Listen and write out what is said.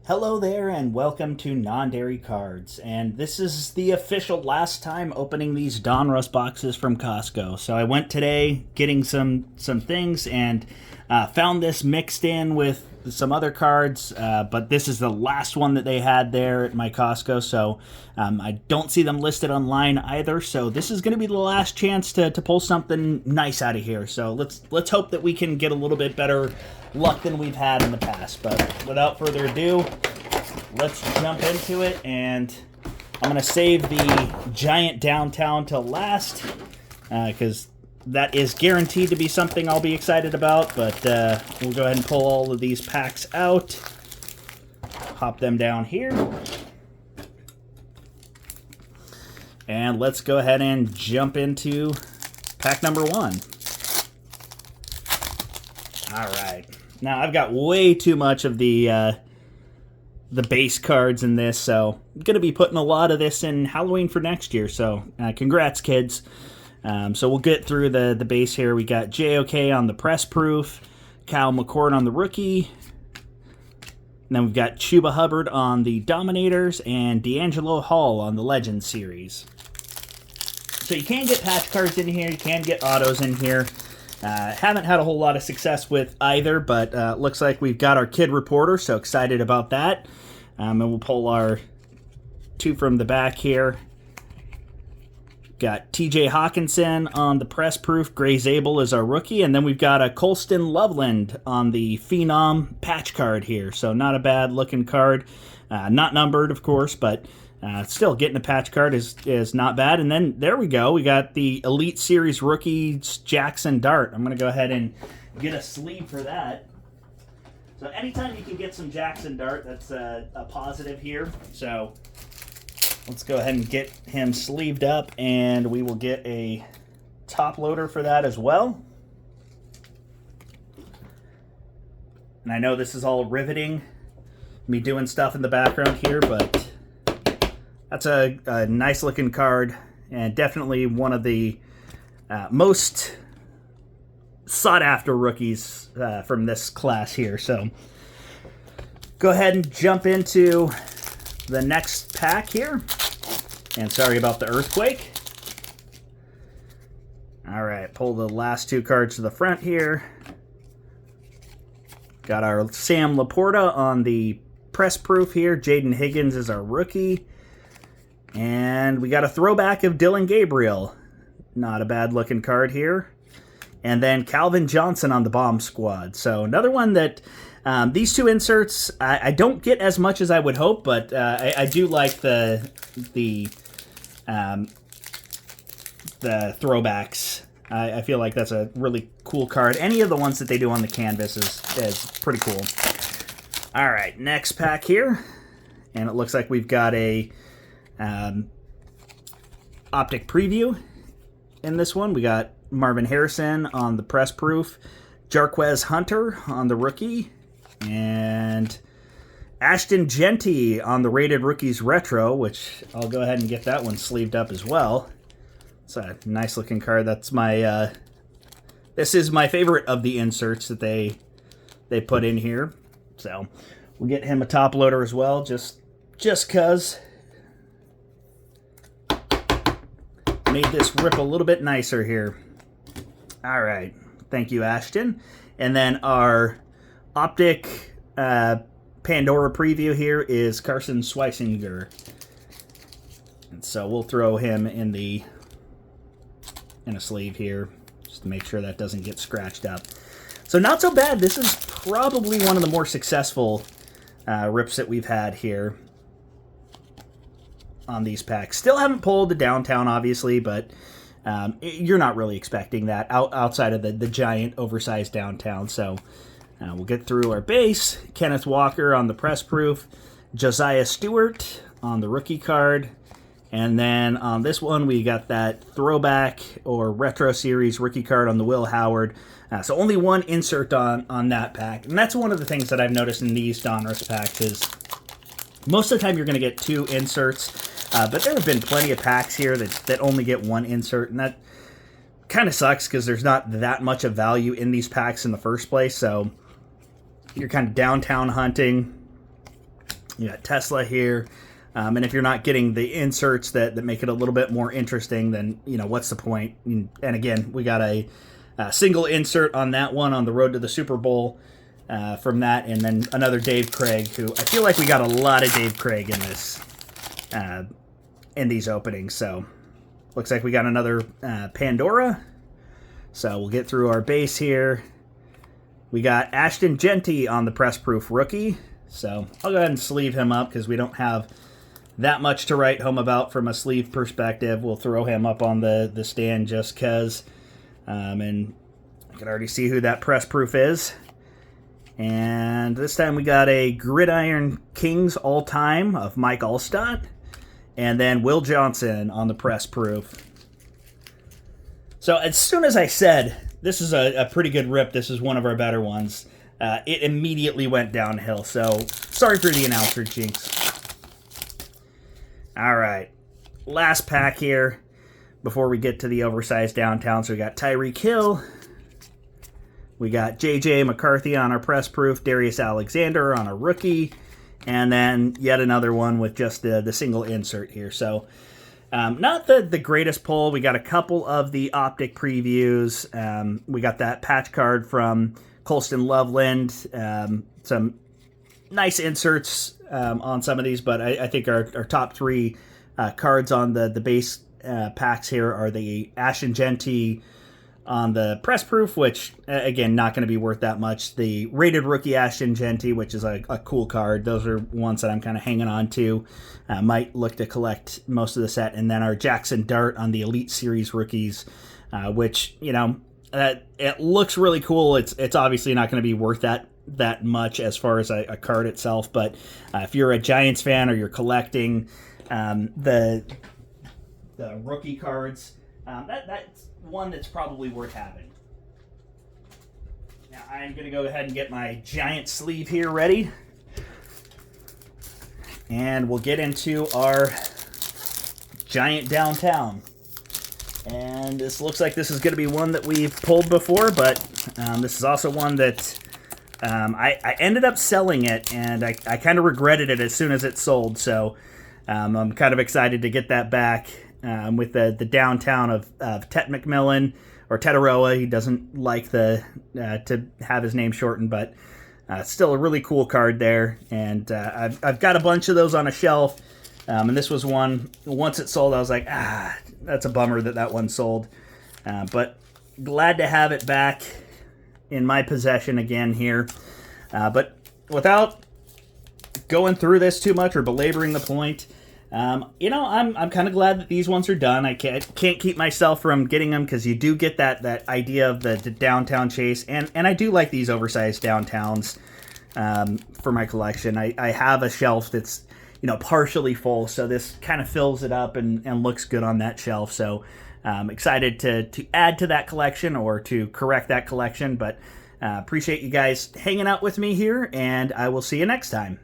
Hello there and welcome to Non-Dairy Cards, and this is the official last time opening these Donruss boxes from Costco. So I went today getting some things and found this mixed in with some other cards, but this is the last one that they had there at my Costco, so I don't see them listed online either, so this is going to be the last chance to pull something nice out of here. So let's hope that we can get a little bit better luck than we've had in the past. But without further ado, let's jump into it, and I'm going to save the giant downtown till last because that is guaranteed to be something I'll be excited about. But we'll go ahead and pull all of these packs out, pop them down here, and let's go ahead and jump into pack number one. All right. Now, I've got way too much of the base cards in this, so I'm going to be putting a lot of this in Halloween for next year, so congrats, kids. So we'll get through the base here. We got JOK on the press proof, Kyle McCord on the rookie, and then we've got Chuba Hubbard on the Dominators, and D'Angelo Hall on the Legends series. So you can get patch cards in here, you can get autos in here. Haven't had a whole lot of success with either, but looks like we've got our kid reporter, so excited about that. And we'll pull our two from the back here. Got TJ Hawkinson on the press proof, Gray Zabel is our rookie, and then we've got a Colston Loveland on the Phenom patch card here, so not a bad looking card. Not numbered, of course, but still, getting a patch card is not bad. And then there we go. We got the Elite Series rookie Jackson Dart. I'm going to go ahead and get a sleeve for that. So anytime you can get some Jackson Dart, that's a positive here. So let's go ahead and get him sleeved up, and we will get a top loader for that as well. And I know this is all riveting, me doing stuff in the background here, but that's a nice looking card, and definitely one of the most sought after rookies from this class here. So go ahead and jump into the next pack here. And sorry about the earthquake. All right, pull the last two cards to the front here. Got our Sam Laporta on the press proof here. Jaden Higgins is our rookie. And we got a throwback of Dylan Gabriel. Not a bad looking card here. And then Calvin Johnson on the bomb squad. So another one that these two inserts I don't get as much as I would hope, but I do like the throwbacks. I feel like that's a really cool card. Any of the ones that they do on the canvas is pretty cool. All right, next pack here. And it looks like we've got a optic preview in this one. We got Marvin Harrison on the press proof, Jarquez Hunter on the rookie, and Ashton Genty on the rated rookies retro, which I'll go ahead and get that one sleeved up as well. It's a nice looking card. That's my this is my favorite of the inserts that they put in here. So we'll get him a top loader as well, just cause. Made this rip a little bit nicer here. All right. Thank you, Ashton. And then our optic Pandora preview here is Carson Schweisinger. And so we'll throw him in a sleeve here just to make sure that doesn't get scratched up. So not so bad. This is probably one of the more successful rips that we've had here on these packs. Still haven't pulled the downtown, obviously, but you're not really expecting that outside of the giant oversized downtown. So we'll get through our base. Kenneth Walker on the press proof, Josiah Stewart on the rookie card, and then on this one we got that throwback or retro series rookie card on the Will Howard. So only one insert on that pack, and that's one of the things that I've noticed in these Donruss packs is most of the time you're going to get two inserts. But there have been plenty of packs here that only get one insert, and that kind of sucks because there's not that much of value in these packs in the first place. So you're kind of downtown hunting, You got Tesla here. And if you're not getting the inserts that make it a little bit more interesting, then, what's the point? And again, we got a single insert on that one on the road to the Super Bowl from that, and then another Dave Craig, who I feel like we got a lot of Dave Craig in this in these openings. So looks like we got another Pandora. So we'll get through our base here. We got Ashton Genty on the press proof rookie. So I'll go ahead and sleeve him up because we don't have that much to write home about from a sleeve perspective. We'll throw him up on the stand just because. And I can already see who that press proof is. And this time we got a Gridiron Kings all-time of Mike Allstott. And then Will Johnson on the press proof. So as soon as I said, this is a pretty good rip, this is one of our better ones, it immediately went downhill. So sorry for the announcer jinx. All right, last pack here before we get to the oversized downtown. So we got Tyreek Hill. We got J.J. McCarthy on our press proof, Darius Alexander on a rookie, and then yet another one with just the single insert here. So not the greatest pull. We got a couple of the optic previews. We got that patch card from Colston Loveland. Some nice inserts on some of these, but I think our top three cards on the base packs here are the Ashton Genty on the press proof, which again not going to be worth that much. The rated rookie Ashton Genty, which is a cool card. Those are ones that I'm kind of hanging on to. Might look to collect most of the set, and then our Jackson Dart on the Elite Series rookies, which it looks really cool. It's obviously not going to be worth that much as far as a card itself, but if you're a Giants fan or you're collecting the rookie cards, that's one that's probably worth having. Now I'm going to go ahead and get my giant sleeve here ready, and we'll get into our giant downtown. And this looks like this is going to be one that we've pulled before, but this is also one that I ended up selling it, and I kind of regretted it as soon as it sold. So I'm kind of excited to get that back with the downtown of Tet McMillan, or Tetaroa. He doesn't like to have his name shortened, but still a really cool card there. And I've got a bunch of those on a shelf. And this was one, once it sold, I was like, that's a bummer that one sold. But glad to have it back in my possession again here. But without going through this too much or belaboring the point, I'm kind of glad that these ones are done. I can't keep myself from getting them because you do get that idea of the downtown chase. And I do like these oversized downtowns for my collection. I have a shelf that's partially full, so this kind of fills it up and looks good on that shelf. So excited to add to that collection or to correct that collection, but appreciate you guys hanging out with me here, and I will see you next time.